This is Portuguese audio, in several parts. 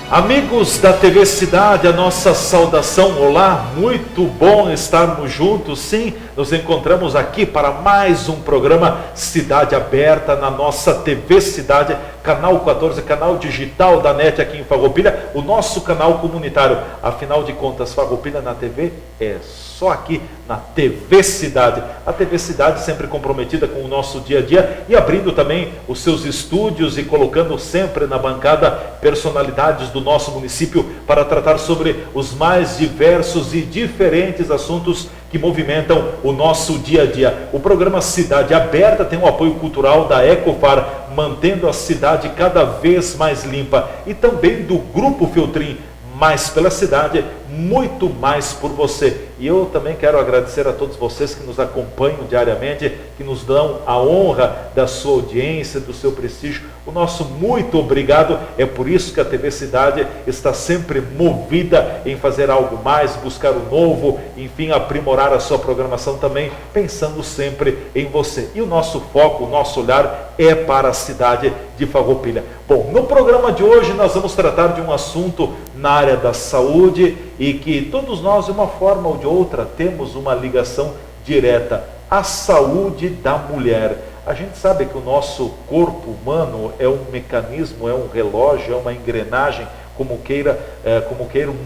Amigos da TV Cidade, a nossa saudação, olá, muito bom estarmos juntos, sim, nos encontramos aqui para mais um programa Cidade Aberta na nossa TV Cidade, canal 14, canal digital da NET aqui em Farroupilha, o nosso canal comunitário, afinal de contas, Farroupilha na TV é só aqui na TV Cidade. A TV Cidade sempre comprometida com o nosso dia a dia e abrindo também os seus estúdios e colocando sempre na bancada personalidades do nosso município para tratar sobre os mais diversos e diferentes assuntos que movimentam o nosso dia a dia. O programa Cidade Aberta tem o apoio cultural da Ecofar, mantendo a cidade cada vez mais limpa, e também do Grupo Feltrin, mais pela cidade, muito mais por você. E eu também quero agradecer a todos vocês que nos acompanham diariamente, que nos dão a honra da sua audiência, do seu prestígio. O nosso muito obrigado. É por isso que a TV Cidade está sempre movida em fazer algo mais, buscar o novo, enfim, aprimorar a sua programação também, pensando sempre em você. E o nosso foco, o nosso olhar é para a cidade de Farroupilha. Bom, no programa de hoje nós vamos tratar de um assunto na área da saúde e que todos nós, de uma forma ou de outra, temos uma ligação direta: a saúde da mulher. A gente sabe que o nosso corpo humano é um mecanismo, é um relógio, é uma engrenagem, como queira,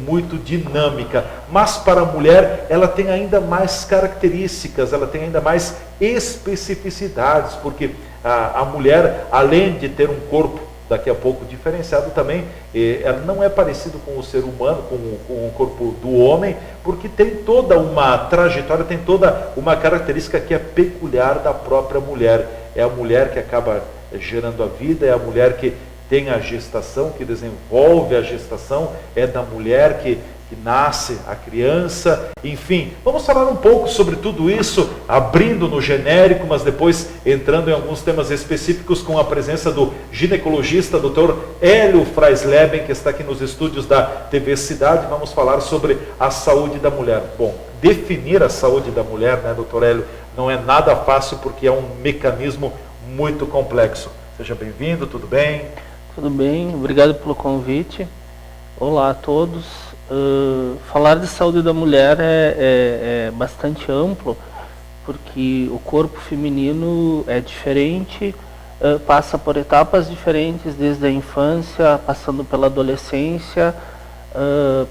muito dinâmica, mas para a mulher ela tem ainda mais características, ela tem ainda mais especificidades, porque a mulher, além de ter um corpo daqui a pouco diferenciado também, ela não é parecido com o ser humano, com o corpo do homem, porque tem toda uma trajetória, tem toda uma característica que é peculiar da própria mulher. É a mulher que acaba gerando a vida, é a mulher que tem a gestação, que desenvolve a gestação, é da mulher que nasce a criança, enfim. Vamos falar um pouco sobre tudo isso, abrindo no genérico, mas depois entrando em alguns temas específicos com a presença do ginecologista, Dr. Hélio Fraisleben, que está aqui nos estúdios da TV Cidade. Vamos falar sobre a saúde da mulher. Bom, definir a saúde da mulher, né, Dr. Hélio, não é nada fácil porque é um mecanismo muito complexo. Seja bem-vindo, tudo bem? Tudo bem, obrigado pelo convite. Olá a todos. Falar de saúde da mulher é bastante amplo, porque o corpo feminino é diferente, passa por etapas diferentes, desde a infância, passando pela adolescência,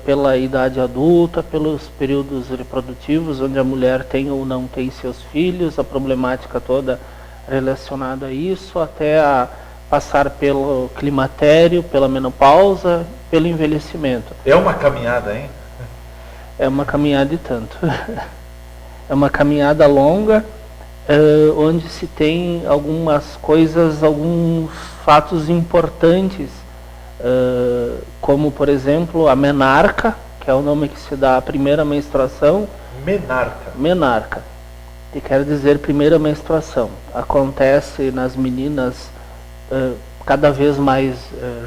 pela idade adulta, pelos períodos reprodutivos, onde a mulher tem ou não tem seus filhos, a problemática toda relacionada a isso, até a passar pelo climatério, pela menopausa, pelo envelhecimento. É uma caminhada, hein? É uma caminhada e tanto. É uma caminhada longa, onde se tem algumas coisas, alguns fatos importantes, como, por exemplo, a menarca, que é o nome que se dá à primeira menstruação. Menarca. Menarca, que quer dizer primeira menstruação. Acontece nas meninas cada vez mais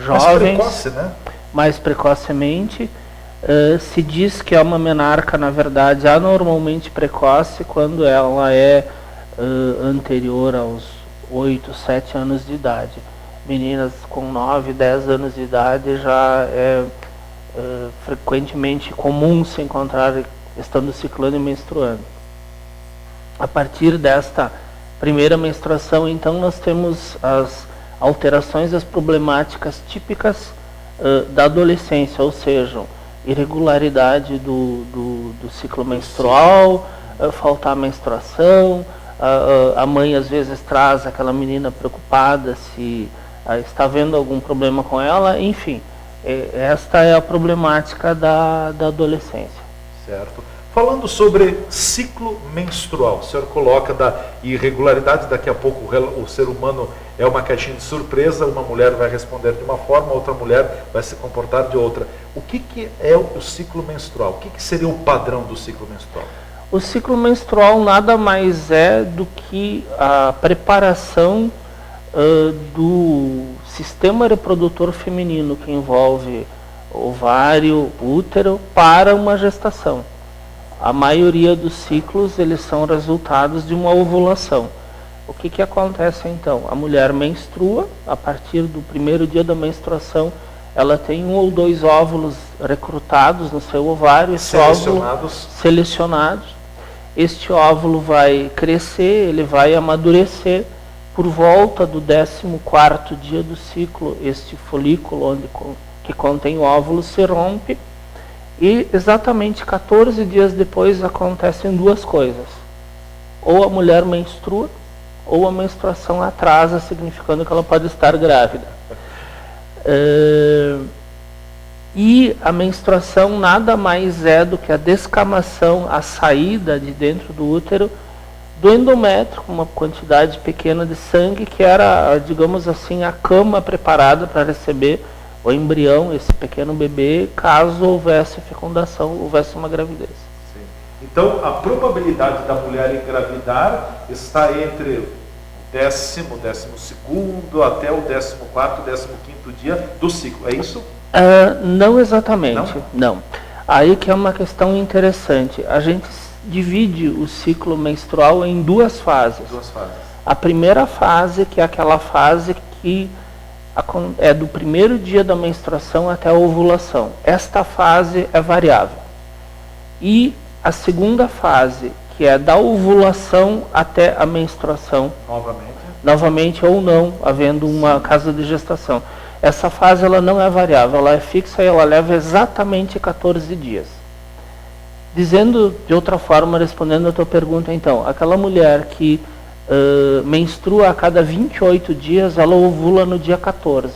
jovens, mais precoce, né? Mais precocemente. Se diz que é uma menarca, na verdade, anormalmente precoce, quando ela é anterior aos 8, 7 anos de idade. Meninas com 9, 10 anos de idade já é frequentemente comum se encontrar estando ciclando e menstruando. A partir desta primeira menstruação, então, nós temos as alterações, as problemáticas típicas da adolescência, ou seja, irregularidade do ciclo menstrual, faltar a menstruação, a mãe às vezes traz aquela menina preocupada se está havendo algum problema com ela, enfim, esta é a problemática da adolescência. Certo. Falando sobre ciclo menstrual, o senhor coloca da irregularidade, daqui a pouco o ser humano é uma caixinha de surpresa, uma mulher vai responder de uma forma, outra mulher vai se comportar de outra. O que é o ciclo menstrual? O que seria o padrão do ciclo menstrual? O ciclo menstrual nada mais é do que a preparação do sistema reprodutor feminino, que envolve ovário, útero, para uma gestação. A maioria dos ciclos, eles são resultados de uma ovulação. O que acontece então? A mulher menstrua, a partir do primeiro dia da menstruação, ela tem 1 ou 2 óvulos recrutados no seu ovário, selecionados. Este óvulo vai crescer, ele vai amadurecer. Por volta do 14º dia do ciclo, este folículo que contém o óvulo se rompe, e exatamente 14 dias depois acontecem 2 coisas. Ou a mulher menstrua, ou a menstruação atrasa, significando que ela pode estar grávida. E a menstruação nada mais é do que a descamação, a saída de dentro do útero do endométrio, com uma quantidade pequena de sangue, que era, digamos assim, a cama preparada para receber o embrião, esse pequeno bebê, caso houvesse fecundação, houvesse uma gravidez. Sim. Então, a probabilidade da mulher engravidar está entre o 10º, 12º, até o 14º, 15º dia do ciclo, é isso? Não exatamente, não. Aí que é uma questão interessante. A gente divide o ciclo menstrual em 2 fases. A primeira fase, que é aquela fase que é do primeiro dia da menstruação até a ovulação. Esta fase é variável. E a segunda fase, que é da ovulação até a menstruação. Novamente ou não, havendo uma casa de gestação. Essa fase ela não é variável, ela é fixa e ela leva exatamente 14 dias. Dizendo de outra forma, respondendo a tua pergunta, então, aquela mulher que menstrua a cada 28 dias, ela ovula no dia 14.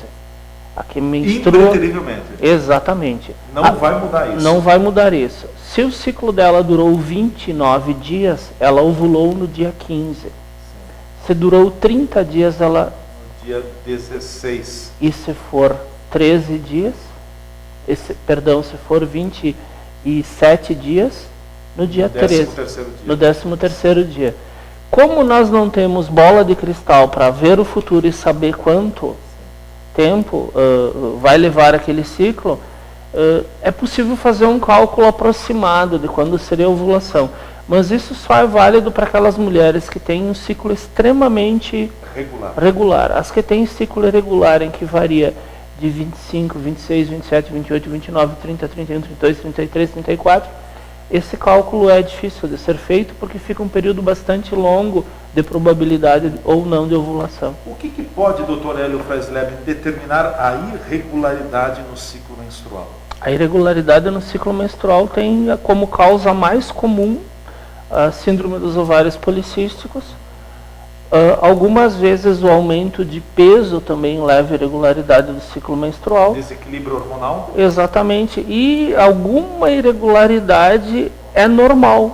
A que menstrua... Impreterivelmente. Exatamente. Não vai mudar isso. Não vai mudar isso. Se o ciclo dela durou 29 dias, ela ovulou no dia 15. Sim. Se durou 30 dias, ela... No dia 16. E se for 13 dias, se for 27 dias, no dia 13. No 13º dia. Como nós não temos bola de cristal para ver o futuro e saber quanto tempo vai levar aquele ciclo, é possível fazer um cálculo aproximado de quando seria a ovulação. Mas isso só é válido para aquelas mulheres que têm um ciclo extremamente regular. As que têm ciclo irregular, em que varia de 25, 26, 27, 28, 29, 30, 31, 32, 33, 34, esse cálculo é difícil de ser feito porque fica um período bastante longo de probabilidade ou não de ovulação. O que pode, Dr. Hélio Freisleben, determinar a irregularidade no ciclo menstrual? A irregularidade no ciclo menstrual tem como causa mais comum a síndrome dos ovários policísticos. Algumas vezes o aumento de peso também leva à irregularidade do ciclo menstrual. Desequilíbrio hormonal? Exatamente. E alguma irregularidade é normal.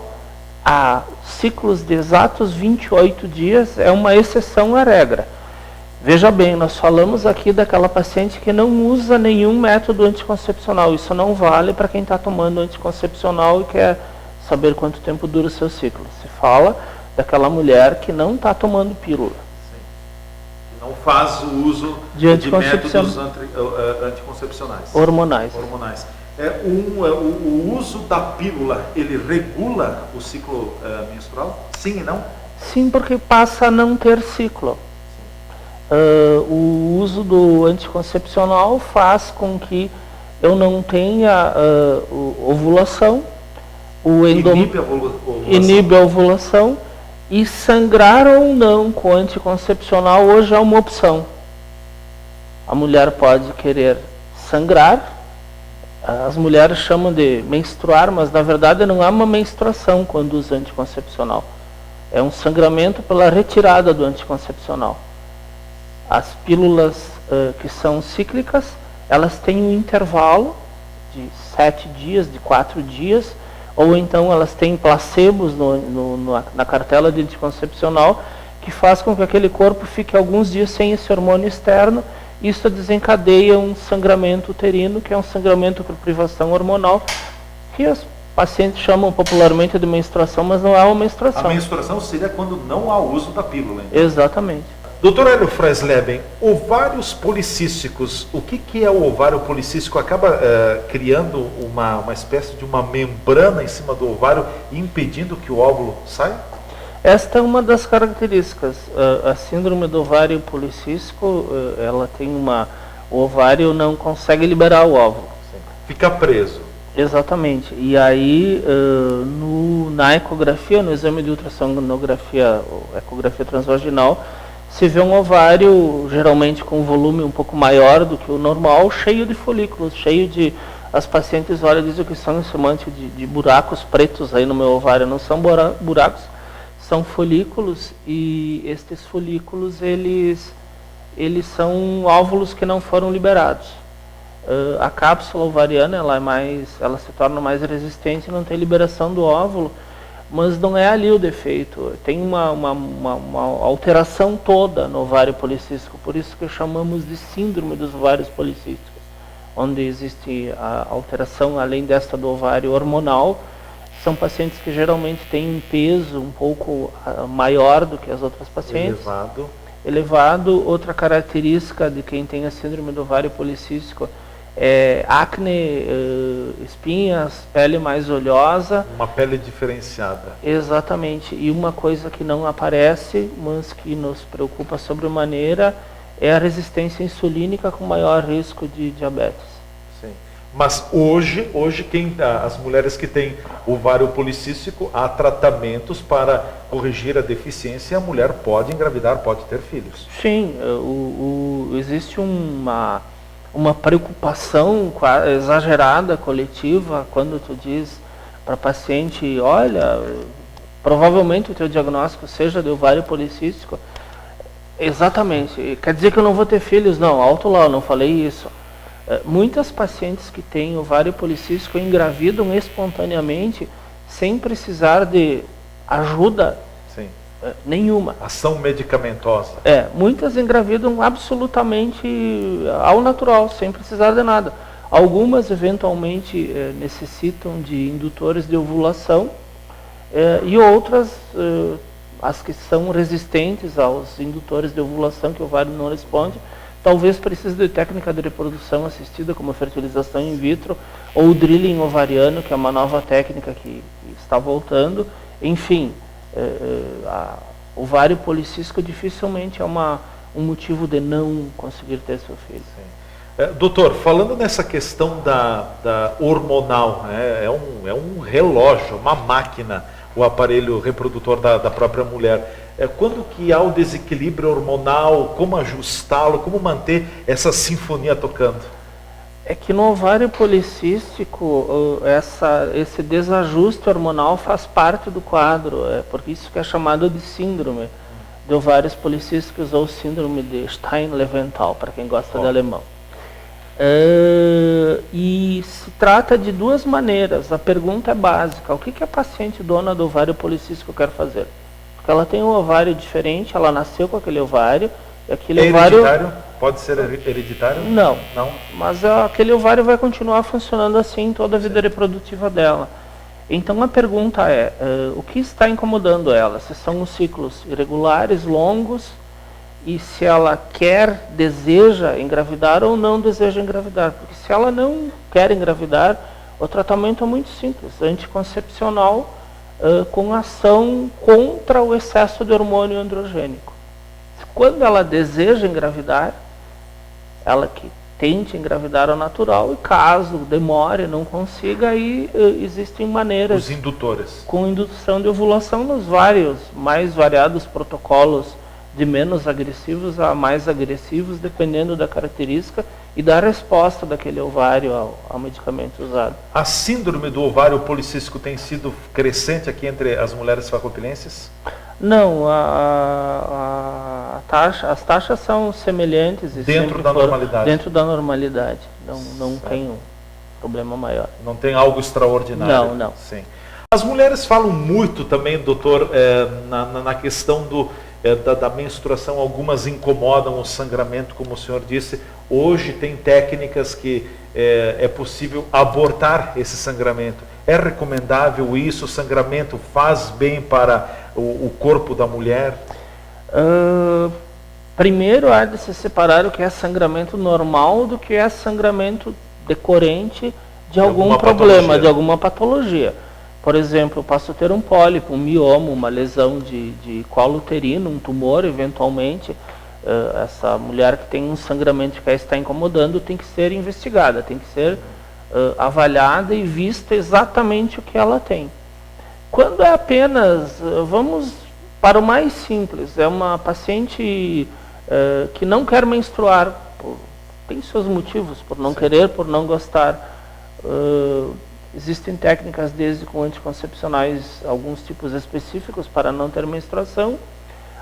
Há ciclos de exatos 28 dias é uma exceção à regra. Veja bem, nós falamos aqui daquela paciente que não usa nenhum método anticoncepcional. Isso não vale para quem está tomando anticoncepcional e quer saber quanto tempo dura o seu ciclo. Se fala daquela mulher que não está tomando pílula. Sim. Que não faz o uso de métodos anticoncepcionais. Hormonais. O uso da pílula, ele regula o ciclo menstrual? Sim e não? Sim, porque passa a não ter ciclo. O uso do anticoncepcional faz com que eu não tenha ovulação, inibe a ovulação, e sangrar ou não com anticoncepcional hoje é uma opção. A mulher pode querer sangrar, as mulheres chamam de menstruar, mas na verdade não há uma menstruação quando usa anticoncepcional. É um sangramento pela retirada do anticoncepcional. As pílulas que são cíclicas, elas têm um intervalo de 7 dias, de 4 dias, ou então elas têm placebos na cartela de anticoncepcional, que faz com que aquele corpo fique alguns dias sem esse hormônio externo. Isso desencadeia um sangramento uterino, que é um sangramento por privação hormonal, que os pacientes chamam popularmente de menstruação, mas não é uma menstruação. A menstruação seria quando não há uso da pílula. Então. Exatamente. Dr. Hélio Freisleben, ovários policísticos, o que é o ovário policístico? Acaba criando uma espécie de uma membrana em cima do ovário, impedindo que o óvulo saia? Esta é uma das características. A síndrome do ovário policístico, ela tem O ovário não consegue liberar o óvulo. Sim. Fica preso. Exatamente. E aí, na ecografia, no exame de ultrassonografia, ecografia transvaginal, se vê um ovário, geralmente com um volume um pouco maior do que o normal, cheio de folículos, cheio de... As pacientes olham e dizem que são chamante de buracos pretos aí no meu ovário. Não são buracos, são folículos, e estes folículos, eles são óvulos que não foram liberados. A cápsula ovariana, ela se torna mais resistente, não tem liberação do óvulo, mas não é ali o defeito. Tem uma alteração toda no ovário policístico, por isso que chamamos de síndrome dos ovários policísticos, onde existe a alteração, além desta do ovário hormonal. São pacientes que geralmente têm um peso um pouco maior do que as outras pacientes. Elevado. Outra característica de quem tem a síndrome do ovário policístico é acne, espinhas, pele mais oleosa. Uma pele diferenciada. Exatamente. E uma coisa que não aparece, mas que nos preocupa sobremaneira, é a resistência insulínica com maior risco de diabetes. Sim. Mas hoje as mulheres que têm ovário policístico, há tratamentos para corrigir a deficiência, e a mulher pode engravidar, pode ter filhos. Sim, existe uma preocupação exagerada, coletiva, quando tu diz para a paciente, olha, provavelmente o teu diagnóstico seja de ovário policístico. Exatamente, quer dizer que eu não vou ter filhos? Não, alto lá, eu não falei isso. Muitas pacientes que têm ovário policístico engravidam espontaneamente, sem precisar de ajuda nenhuma. Ação medicamentosa. Muitas engravidam absolutamente ao natural, sem precisar de nada. Algumas, eventualmente, necessitam de indutores de ovulação, e outras, as que são resistentes aos indutores de ovulação, que o ovário não responde, talvez precise de técnica de reprodução assistida, como fertilização in vitro, ou o drilling ovariano, que é uma nova técnica que está voltando. Enfim, o ovário policístico dificilmente é um motivo de não conseguir ter seu filho. Doutor, falando nessa questão da hormonal, é um relógio, uma máquina, o aparelho reprodutor da própria mulher. Quando que há o desequilíbrio hormonal, como ajustá-lo, como manter essa sinfonia tocando? É que no ovário policístico, esse desajuste hormonal faz parte do quadro, por isso que é chamado de síndrome de ovários policísticos, ou síndrome de Stein-Leventhal, para quem gosta de alemão. E se trata de duas maneiras. A pergunta é básica: o que a paciente dona do ovário policístico quer fazer? Porque ela tem um ovário diferente, ela nasceu com aquele ovário, e aquele hereditário? Pode ser hereditário? Não. Mas aquele ovário vai continuar funcionando assim toda a vida reprodutiva dela. Então a pergunta é, o que está incomodando ela? Se são os ciclos irregulares, longos, e se ela deseja engravidar ou não deseja engravidar. Porque se ela não quer engravidar, o tratamento é muito simples, anticoncepcional, com ação contra o excesso de hormônio androgênico. Quando ela deseja engravidar, ela que tente engravidar ao natural, e caso demore, não consiga, aí existem maneiras... Os indutores. Com indução de ovulação nos mais variados protocolos, de menos agressivos a mais agressivos, dependendo da característica e da resposta daquele ovário ao medicamento usado. A síndrome do ovário policístico tem sido crescente aqui entre as mulheres farropilenses? Não, as taxas são semelhantes. Dentro da normalidade? Dentro da normalidade, não tem um problema maior. Não tem algo extraordinário? Não. Sim. As mulheres falam muito também, doutor, na questão da menstruação. Algumas incomodam o sangramento, como o senhor disse. Hoje tem técnicas que é possível abortar esse sangramento. É recomendável isso? O sangramento faz bem para o corpo da mulher? Primeiro há de se separar o que é sangramento normal do que é sangramento decorrente de algum problema, de alguma patologia. Por exemplo, eu posso ter um pólipo, um mioma, uma lesão de colo uterino, um tumor eventualmente, essa mulher que tem um sangramento que está incomodando tem que ser investigada, tem que ser avaliada e vista exatamente o que ela tem. Quando é apenas, vamos para o mais simples, é uma paciente que não quer menstruar, tem seus motivos, por não querer, por não gostar. Existem técnicas desde com anticoncepcionais, alguns tipos específicos para não ter menstruação,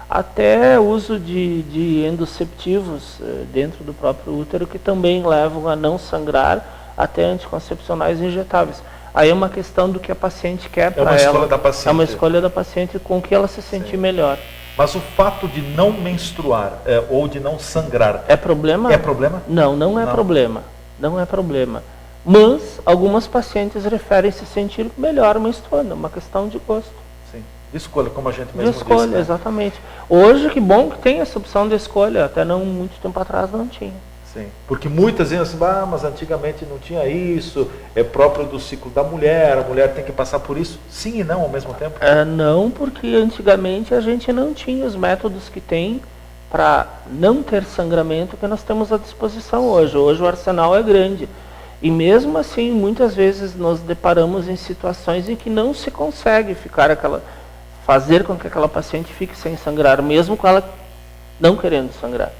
até uso de endosceptivos dentro do próprio útero, que também levam a não sangrar, até anticoncepcionais injetáveis. Aí é uma questão do que a paciente quer para ela. É uma escolha da paciente. É uma escolha da paciente com o que ela se sentir melhor. Mas o fato de não menstruar ou de não sangrar... É problema? É problema? Não, não é problema. Não é problema. Mas algumas pacientes referem se sentir melhor menstruando. É uma questão de gosto. Sim. De escolha, como a gente mesmo disse. De escolha, né? Exatamente. Hoje, que bom que tem essa opção de escolha. Até não muito tempo atrás não tinha. Sim, porque muitas dizem assim, mas antigamente não tinha isso, é próprio do ciclo da mulher, a mulher tem que passar por isso. Sim e não ao mesmo tempo? Não, porque antigamente a gente não tinha os métodos que tem para não ter sangramento que nós temos à disposição hoje. Hoje o arsenal é grande. E mesmo assim, muitas vezes nos deparamos em situações em que não se consegue fazer com que aquela paciente fique sem sangrar, mesmo com ela não querendo sangrar.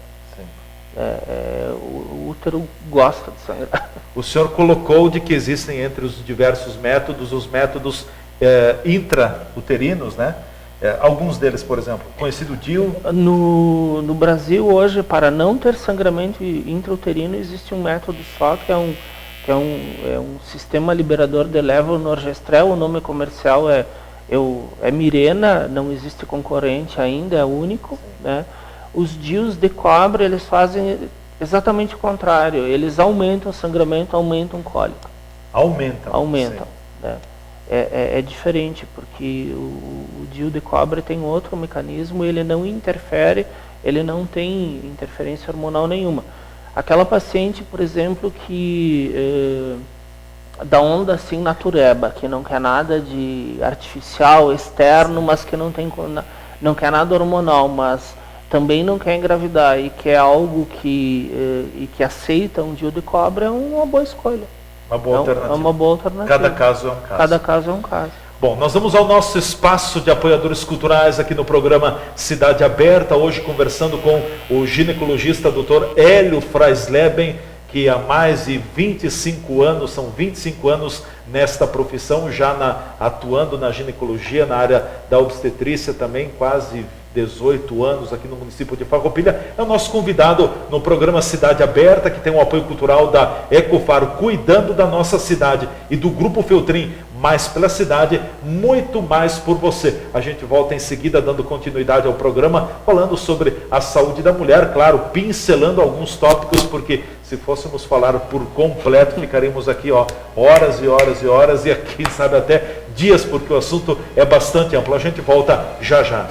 O útero gosta de sangrar. O senhor colocou de que existem entre os diversos métodos, os métodos intrauterinos, né? Alguns deles, por exemplo, conhecido DIU. No Brasil hoje, para não ter sangramento intrauterino, existe um método só, que é um sistema liberador de levonorgestrel. O nome comercial é Mirena, não existe concorrente ainda, é único, né? Os DIUs de cobre, eles fazem exatamente o contrário. Eles aumentam o sangramento, aumentam o cólico. Aumentam. Né? É diferente, porque o DIU de cobre tem outro mecanismo, ele não interfere, ele não tem interferência hormonal nenhuma. Aquela paciente, por exemplo, que da onda assim natureba, que não quer nada de artificial, externo, mas que não quer nada hormonal, mas também não quer engravidar e quer algo que aceita um DIU de cobre, é uma boa escolha. Uma boa alternativa. É uma boa alternativa. Cada caso é um caso. Cada caso é um caso. Bom, nós vamos ao nosso espaço de apoiadores culturais aqui no programa Cidade Aberta, hoje conversando com o ginecologista Dr. Hélio Fraisleben, que há mais de 25 anos, são 25 anos nesta profissão, já atuando na ginecologia, na área da obstetrícia também, quase 18 anos aqui no município de Farroupilha. É o nosso convidado no programa Cidade Aberta, que tem o apoio cultural da Ecofar, cuidando da nossa cidade, e do Grupo Feltrin, mais pela cidade, muito mais por você. A gente volta em seguida dando continuidade ao programa, falando sobre a saúde da mulher, claro, pincelando alguns tópicos, porque se fôssemos falar por completo, ficaríamos aqui horas e horas e horas, e aqui, sabe, até dias, porque o assunto é bastante amplo. A gente volta já já.